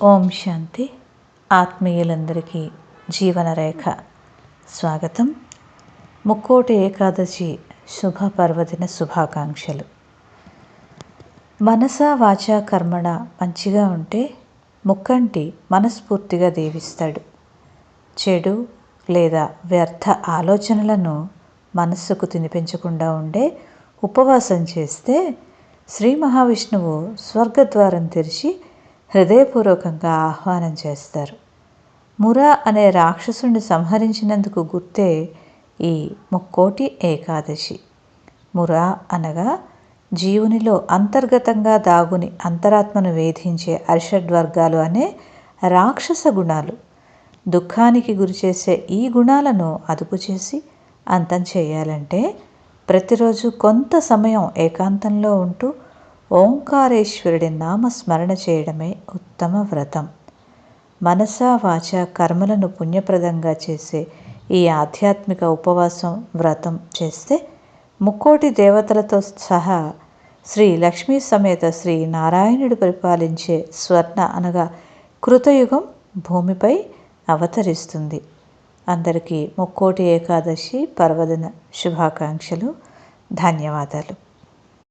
ఓం శాంతి. ఆత్మీయులందరికీ జీవనరేఖ స్వాగతం. ముక్కోటి ఏకాదశి శుభ పర్వదిన శుభాకాంక్షలు. మనస వాచ కర్మణ మంచిగా ఉంటే ముక్కంటి మనస్ఫూర్తిగా దీవిస్తాడు. చెడు లేదా వ్యర్థ ఆలోచనలను మనస్సుకు తినిపించకుండా ఉండే ఉపవాసం చేస్తే శ్రీ మహావిష్ణువు స్వర్గద్వారం తెరిచి హృదయపూర్వకంగా ఆహ్వానం చేస్తారు. మురా అనే రాక్షసుని సంహరించినందుకు గుర్తే ఈ ముక్కోటి ఏకాదశి. మురా అనగా జీవునిలో అంతర్గతంగా దాగుని అంతరాత్మను వేధించే అరిషడ్వర్గాలు అనే రాక్షస గుణాలు. దుఃఖానికి గురిచేసే ఈ గుణాలను అదుపు చేసి అంతం చేయాలంటే ప్రతిరోజు కొంత సమయం ఏకాంతంలో ఉంటూ ఓంకారేశ్వరుడి నామస్మరణ చేయడమే ఉత్తమ వ్రతం. మనస వాచ కర్మలను పుణ్యప్రదంగా చేసే ఈ ఆధ్యాత్మిక ఉపవాసం వ్రతం చేస్తే ముక్కోటి దేవతలతో సహా శ్రీ లక్ష్మీ సమేత శ్రీ నారాయణుడు పరిపాలించే స్వర్ణ అనగా కృతయుగం భూమిపై అవతరిస్తుంది. అందరికీ ముక్కోటి ఏకాదశి పర్వదిన శుభాకాంక్షలు. ధన్యవాదాలు.